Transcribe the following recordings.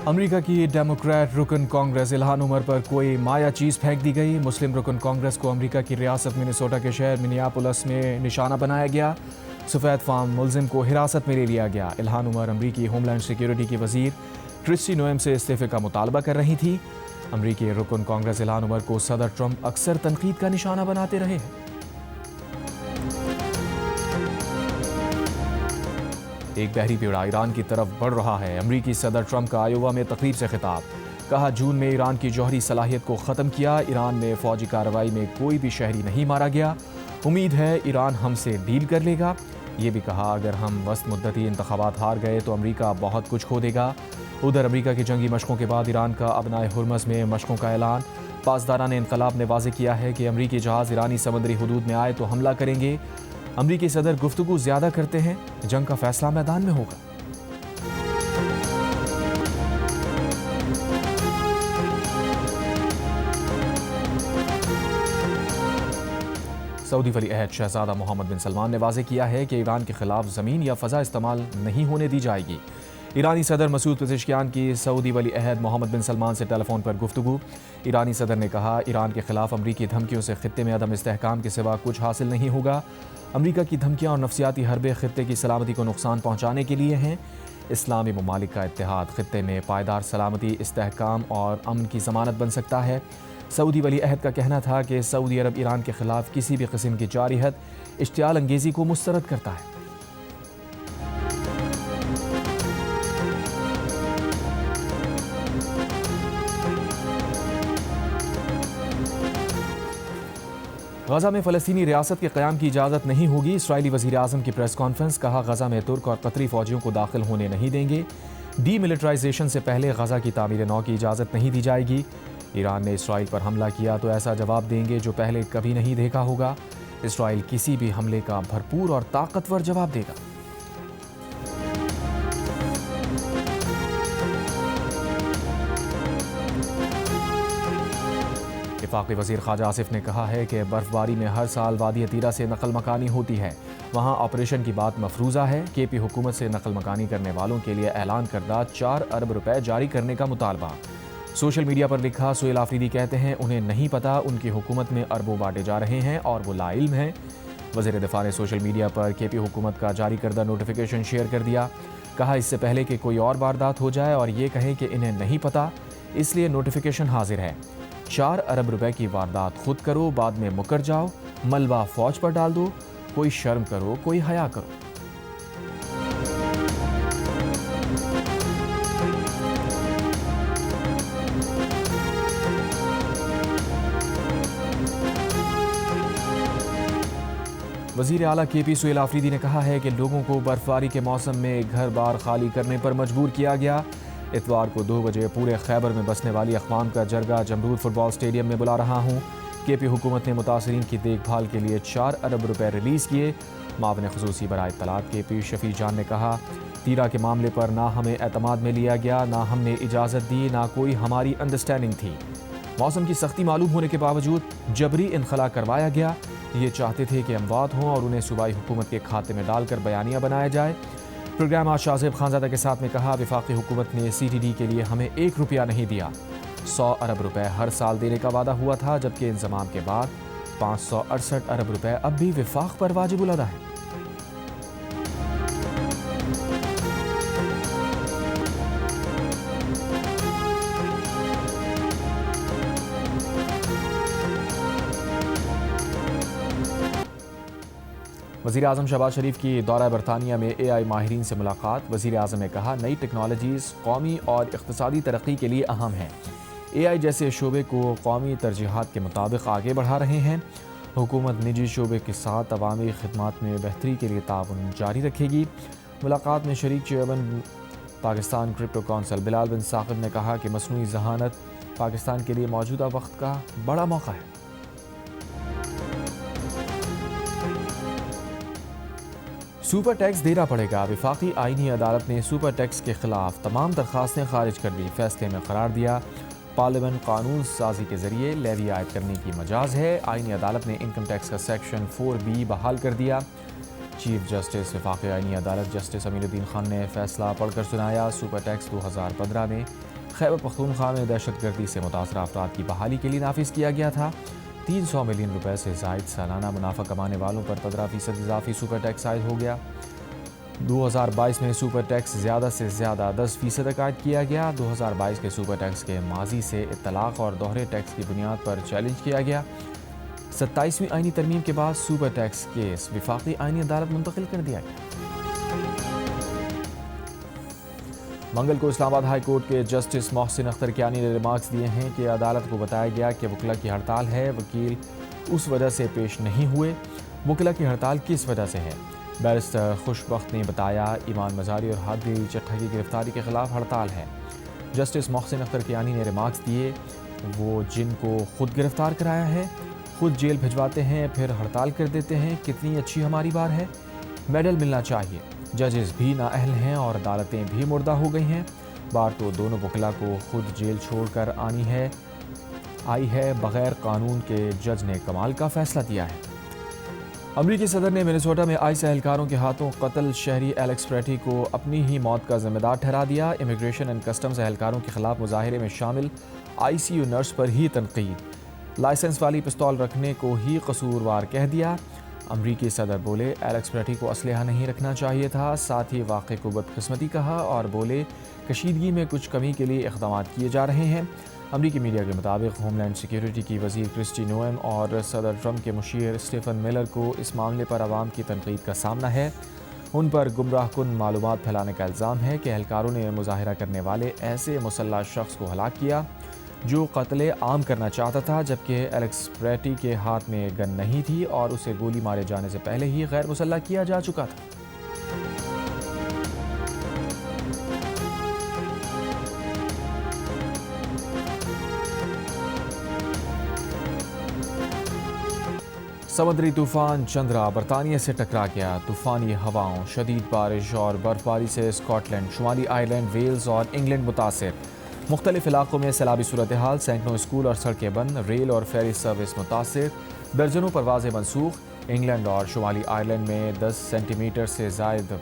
امریکہ کی ڈیموکریٹ رکن کانگریس الہان عمر پر کوئی مایا چیز پھینک دی گئی۔ مسلم رکن کانگریس کو امریکہ کی ریاست منیسوٹا کے شہر منیاپولس میں نشانہ بنایا گیا۔ سفید فام ملزم کو حراست میں لے لیا گیا۔ الہان عمر امریکی ہوم لینڈ سیکیورٹی کی وزیر کرسٹی نوئم سے استعفے کا مطالبہ کر رہی تھی۔ امریکی رکن کانگریس الہان عمر کو صدر ٹرمپ اکثر تنقید کا نشانہ بناتے رہے ہیں۔ ایک بحری بیڑا ایران کی طرف بڑھ رہا ہے۔ امریکی صدر ٹرمپ کا آئیووا میں تقریب سے خطاب۔ کہا جون میں ایران کی جوہری صلاحیت کو ختم کیا۔ ایران میں فوجی کارروائی میں کوئی بھی شہری نہیں مارا گیا۔ امید ہے ایران ہم سے ڈیل کر لے گا۔ یہ بھی کہا اگر ہم وسط مدتی انتخابات ہار گئے تو امریکہ بہت کچھ کھو دے گا۔ ادھر امریکہ کی جنگی مشقوں کے بعد ایران کا ابنائے ہرمز میں مشقوں کا اعلان۔ پاسداران انقلاب نے واضح کیا ہے کہ امریکی جہاز ایرانی سمندری حدود میں آئے تو حملہ کریں گے۔ امریکی صدر گفتگو زیادہ کرتے ہیں، جنگ کا فیصلہ میدان میں ہوگا۔ سعودی ولی عہد شہزادہ محمد بن سلمان نے واضح کیا ہے کہ ایران کے خلاف زمین یا فضا استعمال نہیں ہونے دی جائے گی۔ ایرانی صدر مسعود پزشکیان کی سعودی ولی عہد محمد بن سلمان سے ٹیلی فون پر گفتگو۔ ایرانی صدر نے کہا ایران کے خلاف امریکی دھمکیوں سے خطے میں عدم استحکام کے سوا کچھ حاصل نہیں ہوگا۔ امریکہ کی دھمکیاں اور نفسیاتی حربے خطے کی سلامتی کو نقصان پہنچانے کے لیے ہیں۔ اسلامی ممالک کا اتحاد خطے میں پائیدار سلامتی، استحکام اور امن کی ضمانت بن سکتا ہے۔ سعودی ولی عہد کا کہنا تھا کہ سعودی عرب ایران کے خلاف کسی بھی قسم کی جارحیت اشتعال انگیزی کو مسترد کرتا ہے۔ غزہ میں فلسطینی ریاست کے قیام کی اجازت نہیں ہوگی۔ اسرائیلی وزیر اعظم کی پریس کانفرنس۔ کہا غزہ میں ترک اور قطری فوجیوں کو داخل ہونے نہیں دیں گے۔ ڈی ملٹرائزیشن سے پہلے غزہ کی تعمیر نو کی اجازت نہیں دی جائے گی۔ ایران نے اسرائیل پر حملہ کیا تو ایسا جواب دیں گے جو پہلے کبھی نہیں دیکھا ہوگا۔ اسرائیل کسی بھی حملے کا بھرپور اور طاقتور جواب دے گا۔ وفاقی وزیر خارجہ آصف نے کہا ہے کہ برف باری میں ہر سال وادی عتیرہ سے نقل مکانی ہوتی ہے۔ وہاں آپریشن کی بات مفروضہ ہے۔ کے پی حکومت سے نقل مکانی کرنے والوں کے لیے اعلان کردہ 4 ارب روپے جاری کرنے کا مطالبہ۔ سوشل میڈیا پر لکھا سہیل آفریدی کہتے ہیں انہیں نہیں پتا ان کی حکومت میں اربوں بانٹے جا رہے ہیں اور وہ لا علم ہیں۔ وزیر دفاع نے سوشل میڈیا پر کے پی حکومت کا جاری کردہ نوٹیفیکیشن شیئر کر دیا۔ کہا اس سے پہلے کہ کوئی اور واردات ہو جائے اور یہ کہیں کہ انہیں نہیں پتا، اس لیے نوٹیفیکیشن حاضر ہے۔ 4 ارب روپے کی واردات خود کرو، بعد میں مکر جاؤ، ملبہ فوج پر ڈال دو، کوئی شرم کرو، کوئی حیا کرو۔ وزیر اعلیٰ کے پی سہیل آفریدی نے کہا ہے کہ لوگوں کو برف باری کے موسم میں گھر بار خالی کرنے پر مجبور کیا گیا۔ اتوار کو 2 بجے پورے خیبر میں بسنے والی اقوام کا جرگہ جمرود فٹ بال اسٹیڈیم میں بلا رہا ہوں۔ کے پی حکومت نے متاثرین کی دیکھ بھال کے لیے 4 ارب روپے ریلیز کیے۔ معاون خصوصی برائے اطلاعات کے پی شفیع جان نے کہا تیرا کے معاملے پر نہ ہمیں اعتماد میں لیا گیا، نہ ہم نے اجازت دی، نہ کوئی ہماری انڈرسٹینڈنگ تھی۔ موسم کی سختی معلوم ہونے کے باوجود جبری انخلا کروایا گیا۔ یہ چاہتے تھے کہ اموات ہوں اور انہیں صوبائی حکومت کے کھاتے میں ڈال کر بیانیہ بنایا جائے۔ پروگرام آج شاہ زیب خانزادہ کے ساتھ میں کہا وفاقی حکومت نے سی ٹی ڈی کے لیے ہمیں 1 روپیہ نہیں دیا۔ 100 ارب روپے ہر سال دینے کا وعدہ ہوا تھا، جبکہ انضمام کے بعد 568 ارب روپے اب بھی وفاق پر واجب الادا ہے۔ وزیر اعظم شہباز شریف کی دورہ برطانیہ میں اے آئی ماہرین سے ملاقات۔ وزیر اعظم نے کہا نئی ٹیکنالوجیز قومی اور اقتصادی ترقی کے لیے اہم ہیں۔ اے آئی جیسے شعبے کو قومی ترجیحات کے مطابق آگے بڑھا رہے ہیں۔ حکومت نجی شعبے کے ساتھ عوامی خدمات میں بہتری کے لیے تعاون جاری رکھے گی۔ ملاقات میں شریک چیئرمین پاکستان کرپٹو کونسل بلال بن ثاقب نے کہا کہ مصنوعی ذہانت پاکستان کے لیے موجودہ وقت کا بڑا موقع ہے۔ سپر ٹیکس دینا پڑے گا۔ وفاقی آئینی عدالت نے سپر ٹیکس کے خلاف تمام درخواستیں خارج کر دی۔ فیصلے میں قرار دیا پارلیمنٹ قانون سازی کے ذریعے لیوی عائد کرنے کی مجاز ہے۔ آئینی عدالت نے انکم ٹیکس کا سیکشن 4B بحال کر دیا۔ چیف جسٹس وفاقی آئینی عدالت جسٹس امین الدین خان نے فیصلہ پڑھ کر سنایا۔ سپر ٹیکس 2015 میں خیبر پختونخوا میں دہشت گردی سے متاثرہ افراد کی بحالی کے لیے نافذ کیا گیا تھا۔ 300 ملین روپے سے زائد سالانہ منافع کمانے والوں پر 15% اضافی سپر ٹیکس عائد ہو گیا۔ 2022 میں سپر ٹیکس زیادہ سے زیادہ 10% عائد کیا گیا۔ 2022 کے سپر ٹیکس کے ماضی سے اطلاق اور دوہرے ٹیکس کی بنیاد پر چیلنج کیا گیا۔ 27ویں آئینی ترمیم کے بعد سپر ٹیکس کیس وفاقی آئینی عدالت منتقل کر دیا گیا۔ منگل کو اسلام آباد ہائی کورٹ کے جسٹس محسن اختر کیانی نے ریمارکس دیے ہیں کہ عدالت کو بتایا گیا کہ وکلا کی ہڑتال ہے، وکیل اس وجہ سے پیش نہیں ہوئے۔ وکلا کی ہڑتال کس وجہ سے ہے؟ بیرسٹر خوشبخت نے بتایا، ایمان مزاری اور ہادی چٹھا کی گرفتاری کے خلاف ہڑتال ہے۔ جسٹس محسن اختر کیانی نے ریمارکس دیے، وہ جن کو خود گرفتار کرایا ہے، خود جیل بھجواتے ہیں، پھر ہڑتال کر دیتے ہیں، کتنی اچھی ہماری بار ہے۔ میڈل ملنا چاہیے۔ ججز بھی نااہل ہیں اور عدالتیں بھی مردہ ہو گئی ہیں۔ بار تو دونوں وکلا کو خود جیل چھوڑ کر آئی ہے، بغیر قانون کے جج نے کمال کا فیصلہ دیا ہے۔ امریکی صدر نے منیسوٹا میں آئیس اہلکاروں کے ہاتھوں قتل شہری ایلیکس پریٹی کو اپنی ہی موت کا ذمہ دار ٹھہرا دیا۔ امیگریشن اینڈ کسٹمز اہلکاروں کے خلاف مظاہرے میں شامل ICU نرس پر ہی تنقید، لائسنس والی پستول رکھنے کو ہی قصوروار کہہ دیا۔ امریکی صدر بولے، ایلیکس پریٹی کو اسلحہ نہیں رکھنا چاہیے تھا، ساتھ ہی واقعے کو بدقسمتی کہا اور بولے کشیدگی میں کچھ کمی کے لیے اقدامات کیے جا رہے ہیں۔ امریکی میڈیا کے مطابق ہوم لینڈ سیکیورٹی کی وزیر کرسٹی نوئم اور صدر ٹرمپ کے مشیر اسٹیفن ملر کو اس معاملے پر عوام کی تنقید کا سامنا ہے۔ ان پر گمراہ کن معلومات پھیلانے کا الزام ہے کہ اہلکاروں نے مظاہرہ کرنے والے ایسے مسلح شخص کو ہلاک کیا جو قتل عام کرنا چاہتا تھا، جبکہ ایلیکس پریٹی کے ہاتھ میں گن نہیں تھی اور اسے گولی مارے جانے سے پہلے ہی غیر مسلح کیا جا چکا تھا۔ سمندری طوفان چندرا برطانیہ سے ٹکرا گیا۔ طوفانی ہواؤں، شدید بارش اور برف باری سے اسکاٹ لینڈ، شمالی آئرلینڈ، ویلز اور انگلینڈ متاثر۔ مختلف علاقوں میں سیلابی صورتحال، سینکڑوں اسکول اور سڑکیں بند، ریل اور فیری سروس متاثر، درجنوں پروازیں منسوخ۔ انگلینڈ اور شمالی آئرلینڈ میں 10 سینٹی میٹر سے زائد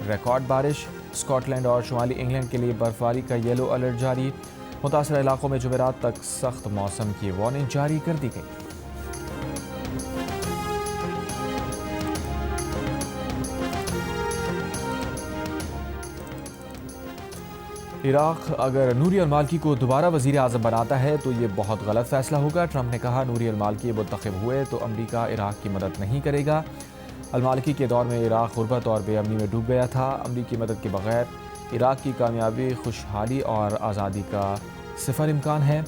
ریکارڈ بارش۔ اسکاٹ لینڈ اور شمالی انگلینڈ کے لیے برف باری کا یلو الرٹ جاری۔ متاثرہ علاقوں میں جمعرات تک سخت موسم کی وارننگ جاری کر دی گئی۔ عراق اگر نوری المالکی کو دوبارہ وزیر اعظم بناتا ہے تو یہ بہت غلط فیصلہ ہوگا۔ ٹرمپ نے کہا، نوری المالکی منتخب ہوئے تو امریکہ عراق کی مدد نہیں کرے گا۔ المالکی کے دور میں عراق غربت اور بے امنی میں ڈوب گیا تھا۔ امریکی مدد کے بغیر عراق کی کامیابی، خوشحالی اور آزادی کا صفر امکان ہے۔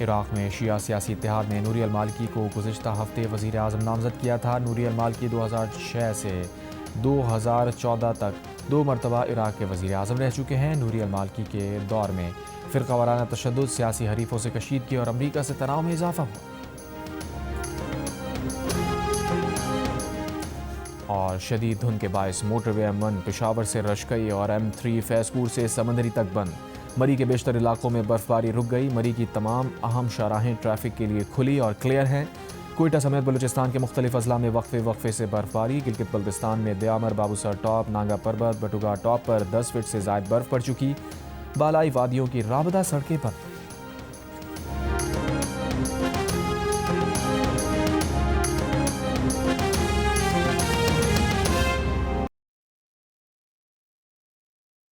عراق میں شیعہ سیاسی اتحاد نے نوری المالکی کو گزشتہ ہفتے وزیر اعظم نامزد کیا تھا۔ نوری المالکی 2006 سے 2014 تک 2 مرتبہ عراق کے وزیر اعظم رہ چکے ہیں۔ نوری المالکی کے دور میں فرقہ وارانہ تشدد، سیاسی حریفوں سے کشیدگی اور امریکہ سے تناؤ میں اضافہ ہوا۔ اور شدید دھند کے باعث موٹر وے M1 پشاور سے رشکئی اور M3 فیضپور سے سمندری تک بند۔ مری کے بیشتر علاقوں میں برف باری رک گئی۔ مری کی تمام اہم شاہراہیں ٹریفک کے لیے کھلی اور کلیئر ہیں۔ کوئٹہ سمیت بلوچستان کے مختلف اضلاع میں وقفے سے برف باری۔ گلگت بلتستان میں دیامر، بابوسر ٹاپ، نانگا پربت، بٹوگا ٹاپ پر 10 فٹ سے زائد برف پڑ چکی۔ بالائی وادیوں کی رابطہ سڑکیں بند۔